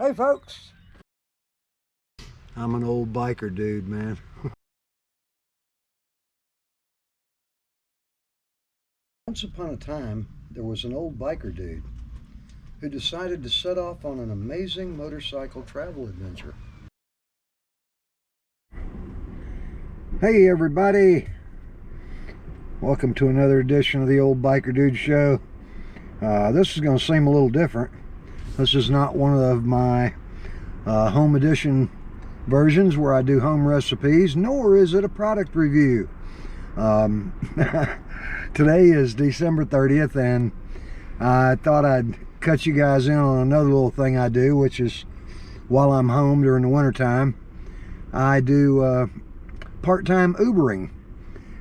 Hey folks, I'm an old biker dude, man. Once upon a time, there was an old biker dude who decided to set off on an amazing motorcycle travel adventure. Hey everybody, welcome to another edition of the Old Biker Dude Show. This is going to seem a little different. This is not one of my home edition versions where I do home recipes, nor is it a product review. Today is December 30th, and I thought I'd cut you guys in on another little thing I do, which is while I'm home during the wintertime, I do part-time Ubering.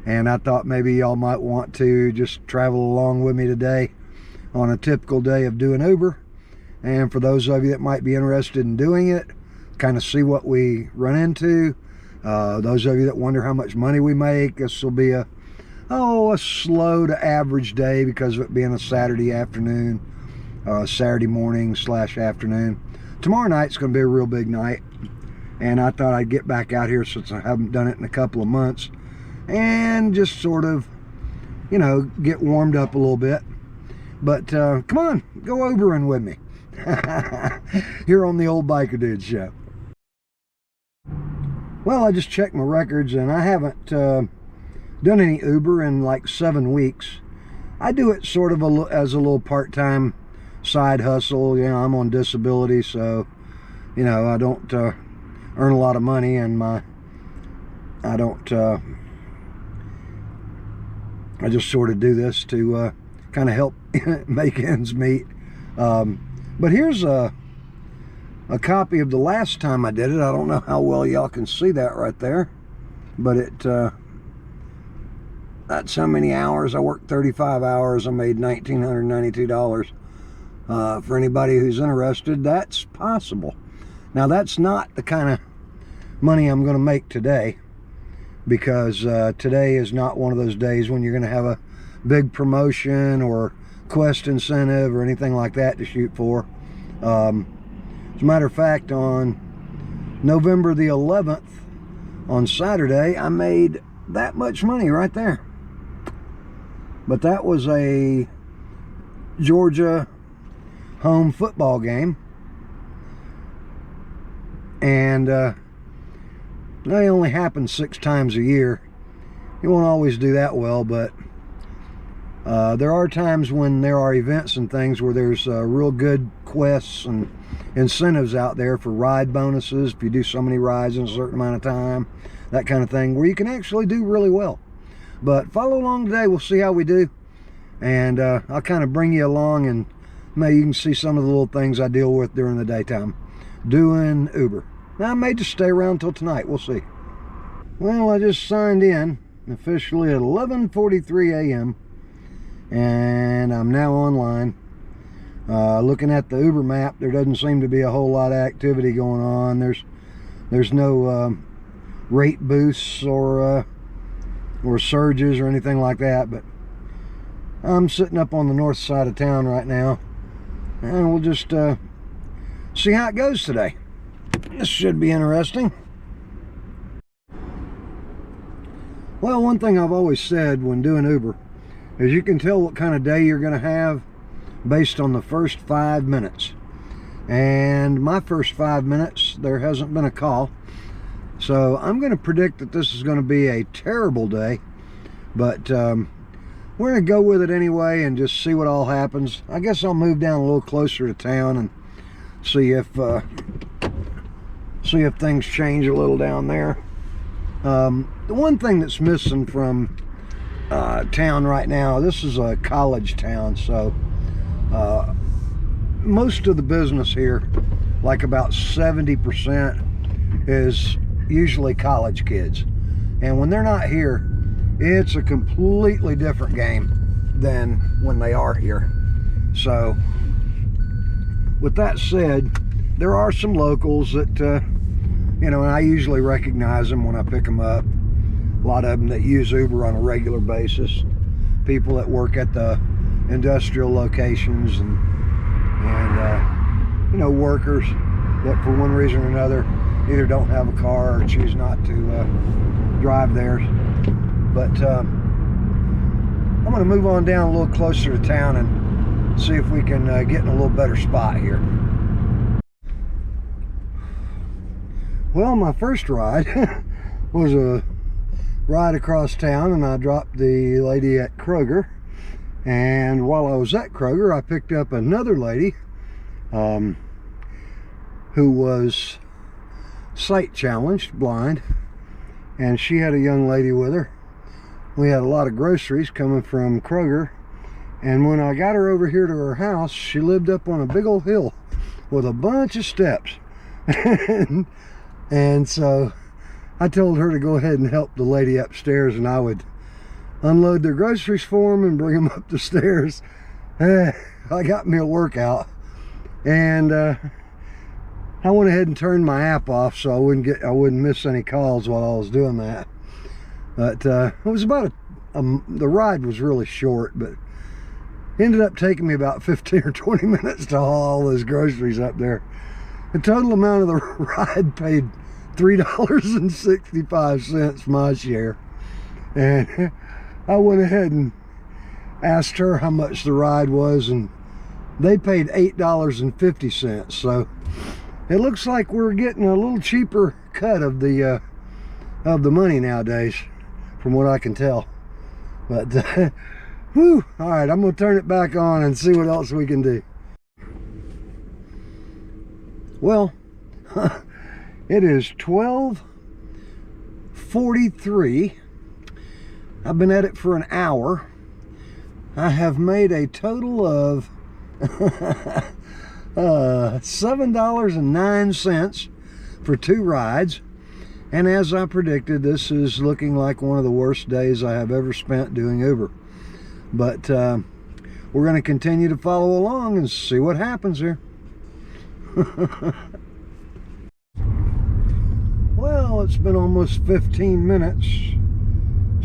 And I thought maybe y'all might want to just travel along with me today on a typical day of doing Uber. And for those of you that might be interested in doing it, kind of see what we run into. Those of you that wonder how much money we make, this will be a slow to average day because of it being a Saturday afternoon, Saturday morning / afternoon. Tomorrow night's going to be a real big night, and I thought I'd get back out here since I haven't done it in a couple of months and just sort of, you know, get warmed up a little bit. But come on, go Ubering with me. Here on the Old Biker Dude Show. Well, I just checked my records and I haven't done any Uber in like 7 weeks. I do it sort of as a little part-time side hustle. You know, I'm on disability, so you know I don't earn a lot of money, and I just sort of do this to kind of help make ends meet. But here's a copy of the last time I did it. I don't know how well y'all can see that right there, but that's how many hours. I worked 35 hours. I made $1,992. For anybody who's interested, that's possible. Now, that's not the kind of money I'm going to make today, because today is not one of those days when you're going to have a big promotion or quest incentive or anything like that to shoot for. As a matter of fact, on November the 11th, on Saturday, I made that much money right there. But that was a Georgia home football game, and they only happen 6 times a year. You won't always do that well, but there are times when there are events and things where there's real good quests and incentives out there for ride bonuses if you do so many rides in a certain amount of time, that kind of thing, where you can actually do really well. But follow along today, we'll see how we do, and I'll kind of bring you along, and maybe you can see some of the little things I deal with during the daytime doing Uber. Now, I may just stay around till tonight, we'll see. Well, I just signed in officially at 11:43 a.m. and I'm now online. Looking at the Uber map, there doesn't seem to be a whole lot of activity going on. There's no rate boosts or surges or anything like that, but I'm sitting up on the north side of town right now, and we'll just see how it goes today. This should be interesting. Well, one thing I've always said when doing Uber is you can tell what kind of day you're going to have based on the first 5 minutes. And my first 5 minutes, there hasn't been a call. So I'm going to predict that this is going to be a terrible day. But we're going to go with it anyway and just see what all happens. I guess I'll move down a little closer to town and see if things change a little down there. The one thing that's missing from town right now, this is a college town, so most of the business here, like about 70%, is usually college kids, and when they're not here, it's a completely different game than when they are here. So with that said, there are some locals that you know, and I usually recognize them when I pick them up. A lot of them that use Uber on a regular basis, people that work at the industrial locations, and you know, workers. that for one reason or another either don't have a car or choose not to drive theirs. But I'm going to move on down a little closer to town and see if we can get in a little better spot here. Well, my first ride was a ride across town, and I dropped the lady at Kroger. And while I was at Kroger, I picked up another lady who was sight challenged, blind, and she had a young lady with her. We had a lot of groceries coming from Kroger, and when I got her over here to her house, she lived up on a big old hill with a bunch of steps. And so I told her to go ahead and help the lady upstairs, and I would unload their groceries for them and bring them up the stairs. I got me a workout, and I went ahead and turned my app off so I wouldn't miss any calls while I was doing that. But it was about the ride was really short, but ended up taking me about 15 or 20 minutes to haul all those groceries up there. The total amount of the ride paid $3.65 my share. And I went ahead and asked her how much the ride was, and they paid $8.50. So it looks like we're getting a little cheaper cut of the money nowadays, from what I can tell. But whew, all right, I'm gonna turn it back on and see what else we can do. Well, it is 12:43. I've been at it for an hour. I have made a total of $7.09 for 2 rides. And as I predicted, this is looking like one of the worst days I have ever spent doing Uber. But we're going to continue to follow along and see what happens here. Well, it's been almost 15 minutes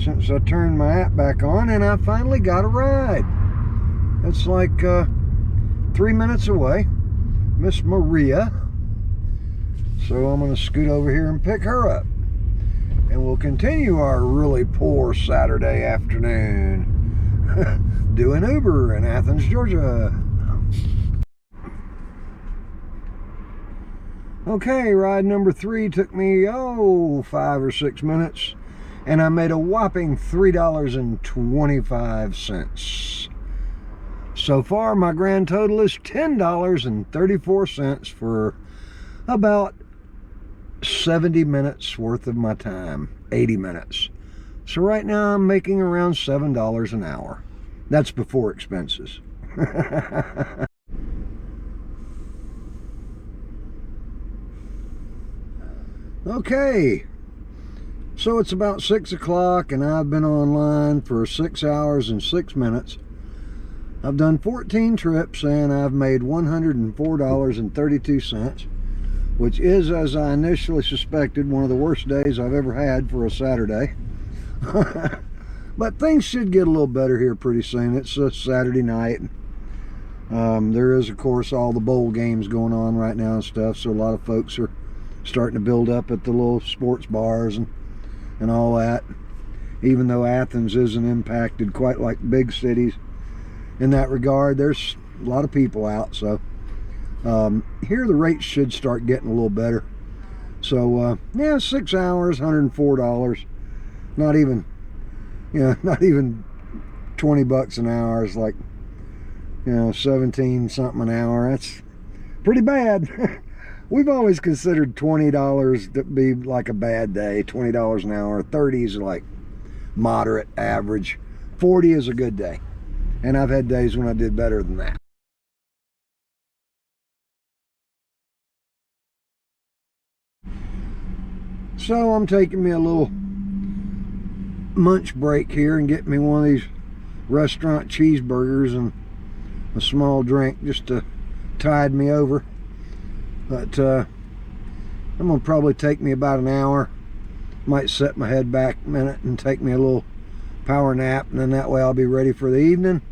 since I turned my app back on, and I finally got a ride. It's like 3 minutes away, Miss Maria. So I'm going to scoot over here and pick her up, and we'll continue our really poor Saturday afternoon doing Uber in Athens, Georgia. Okay, ride number 3 took me 5 or 6 minutes, and I made a whopping $3.25. So far, my grand total is $10.34 for about 70 minutes worth of my time, 80 minutes. So right now I'm making around $7 an hour. That's before expenses. Okay, so it's about 6 o'clock, and I've been online for 6 hours and 6 minutes. I've done 14 trips, and I've made $104.32, which is, as I initially suspected, one of the worst days I've ever had for a Saturday. But things should get a little better here pretty soon. It's a Saturday night. There is, of course, all the bowl games going on right now and stuff, so a lot of folks are starting to build up at the little sports bars and all that. Even though Athens isn't impacted quite like big cities in that regard, there's a lot of people out. So here the rates should start getting a little better. So yeah, 6 hours, $104. Not even, not even 20 bucks an hour. It's like, 17 something an hour. That's pretty bad. We've always considered $20 to be like a bad day. $20 an hour. 30 is like moderate, average. 40 is a good day. And I've had days when I did better than that. So I'm taking me a little munch break here and getting me one of these restaurant cheeseburgers and a small drink just to tide me over. But I'm gonna probably take me about an hour. Might set my head back a minute and take me a little power nap, and then that way I'll be ready for the evening.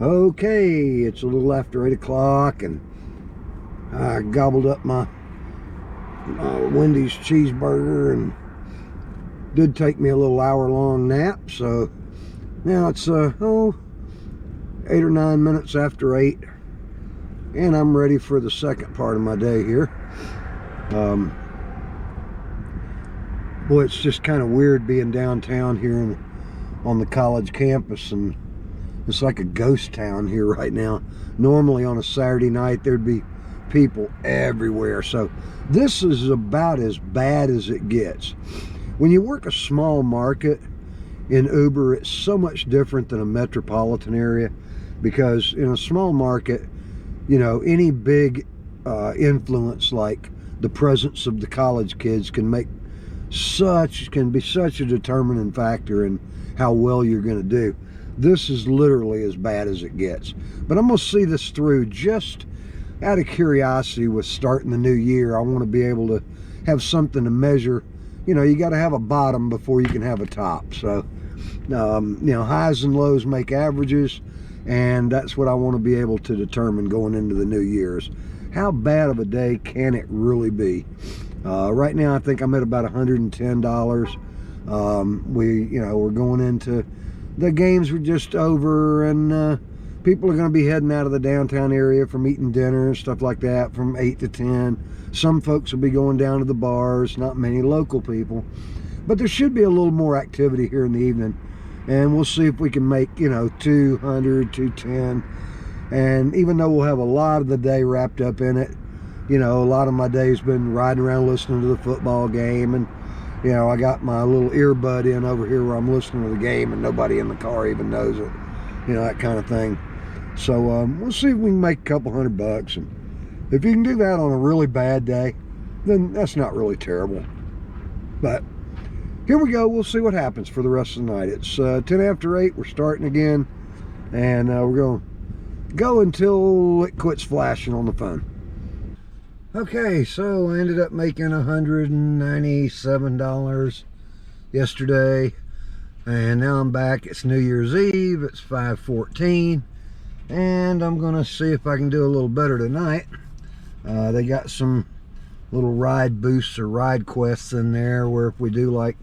Okay, it's a little after 8 o'clock, and I gobbled up my Wendy's cheeseburger, and did take me a little hour-long nap. So now it's 8 or 9 minutes after 8, and I'm ready for the second part of my day here. Boy, it's just kind of weird being downtown here on the college campus, and it's like a ghost town here right now. Normally on a Saturday night there'd be people everywhere, so this is about as bad as it gets. When you work a small market in Uber, it's so much different than a metropolitan area, because in a small market, you know, any big influence like the presence of the college kids can be such a determining factor in how well you're going to do. This is literally as bad as it gets. But I'm going to see this through just out of curiosity. With starting the new year, I want to be able to have something to measure. You know, you got to have a bottom before you can have a top. So, you know, highs and lows make averages, and that's what I want to be able to determine going into the new year's. How bad of a day can it really be? Right now, I think I'm at about $110. We're going into the games were just over, and people are going to be heading out of the downtown area from eating dinner and stuff like that from 8 to 10. Some folks will be going down to the bars, not many local people. But there should be a little more activity here in the evening, and we'll see if we can make, you know, 200, 210. And even though we'll have a lot of the day wrapped up in it, you know, a lot of my day's been riding around listening to the football game, and you know, I got my little earbud in over here where I'm listening to the game and nobody in the car even knows it, you know, that kind of thing. So we'll see if we can make a couple $100, and if you can do that on a really bad day, then that's not really terrible. But here we go. We'll see what happens for the rest of the night. It's 10 after 8. We're starting again, and we're going to go until it quits flashing on the phone. Okay, so I ended up making $197 yesterday, and now I'm back. It's New Year's Eve. It's 5:14, and I'm gonna see if I can do a little better tonight. They got some little ride boosts or ride quests in there where if we do like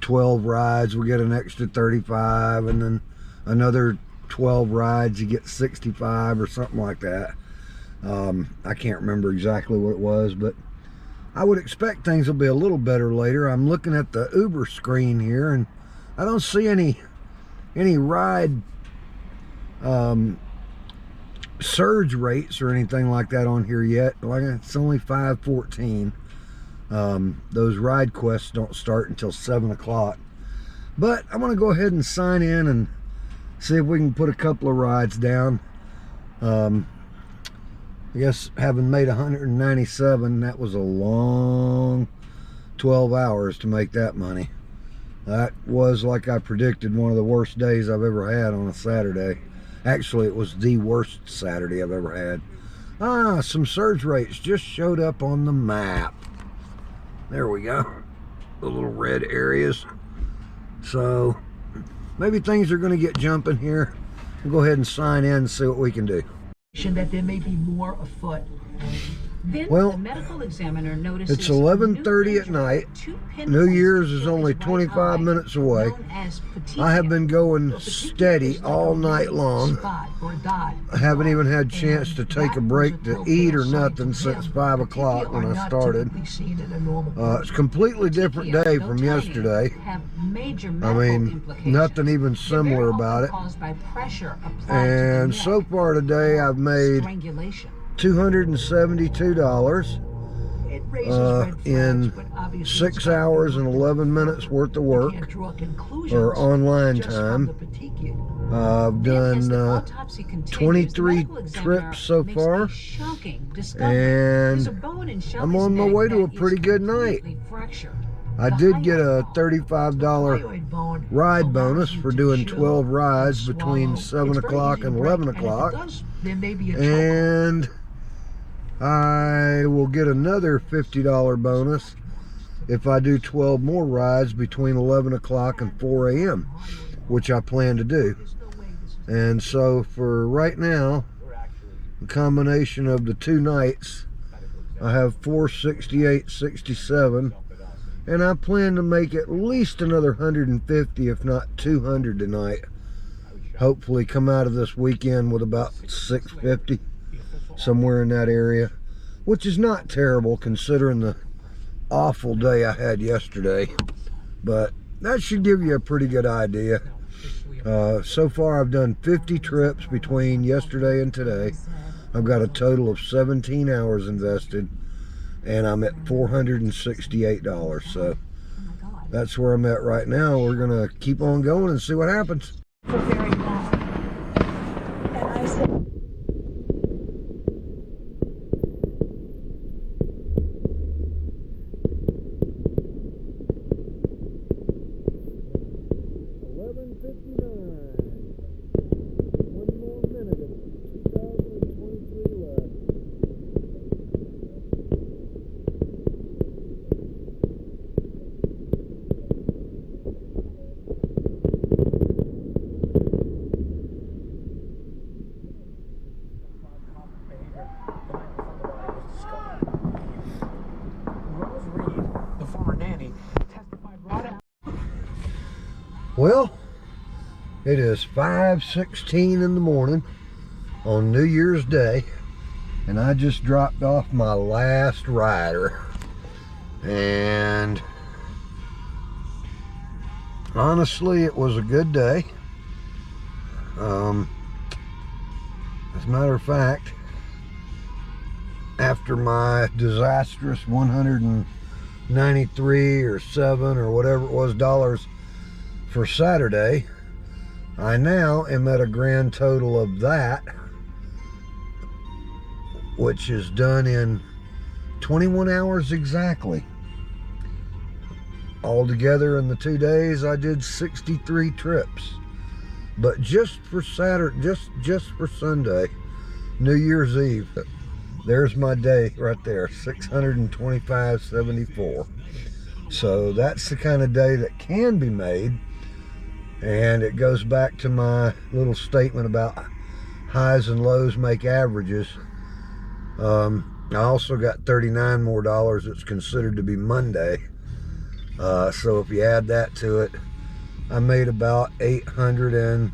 12 rides, we get an extra 35, and then another 12 rides you get 65 or something like that. I can't remember exactly what it was, but I would expect things will be a little better later. I'm looking at the Uber screen here, and I don't see any ride surge rates or anything like that on here yet. Like, it's only 5:14. Those ride quests don't start until 7 o'clock. But I'm going to go ahead and sign in and see if we can put a couple of rides down. I guess having made 197, that was a long 12 hours to make that money. That was, like I predicted, one of the worst days I've ever had on a Saturday. Actually, it was the worst Saturday I've ever had. Some surge rates just showed up on the map. There we go. The little red areas. So maybe things are going to get jumping here. We'll go ahead and sign in and see what we can do. That there may be more afoot. Then well, the medical examiner notices it's 11:30 at night. New Year's is only 25 minutes away. I have been going steady all night long. I haven't even had a chance to take a break to eat or nothing since 5 o'clock when I started. It's a completely different day from yesterday. I mean, nothing even similar about it. And so far today I've made $272 in 6 hours and 11 minutes worth of work, or online time. I've done 23 trips so far, and I'm on my way to a pretty good night. I did get a $35 ride bonus for doing 12 rides between 7 o'clock and 11 o'clock, and I will get another $50 bonus if I do 12 more rides between 11 o'clock and 4 a.m., which I plan to do. And so for right now, the combination of the 2 nights, I have 468.67, and I plan to make at least another 150, if not 200 tonight. Hopefully come out of this weekend with about 650, somewhere in that area, which is not terrible considering the awful day I had yesterday. But that should give you a pretty good idea. So far I've done 50 trips between yesterday and today. I've got a total of 17 hours invested, and I'm at $468. So that's where I'm at right now. We're gonna keep on going and see what happens. For very long. And I said, 11:59. One more minute of 2023 left. Rose Reed, the former nanny, testified right out. Well, it is 5:16 in the morning on New Year's Day, and I just dropped off my last rider. And honestly, it was a good day. As a matter of fact, after my disastrous 193 or 7 or whatever it was dollars for Saturday, I now am at a grand total of that, which is done in 21 hours exactly. Altogether in the 2 days, I did 63 trips. But just for Saturday, just for Sunday, New Year's Eve, there's my day right there, 625.74. So that's the kind of day that can be made. And it goes back to my little statement about highs and lows make averages. I also got 39 more dollars that's considered to be Monday. So if you add that to it, I made about $860.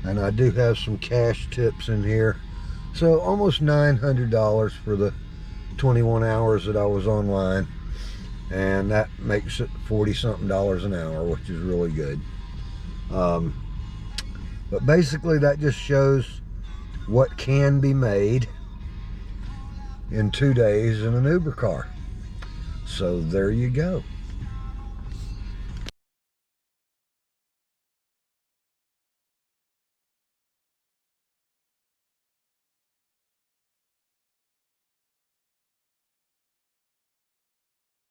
And I do have some cash tips in here. So almost $900 for the 21 hours that I was online. And that makes it 40-something dollars an hour, which is really good. But basically that just shows what can be made in 2 days in an Uber car. So there you go.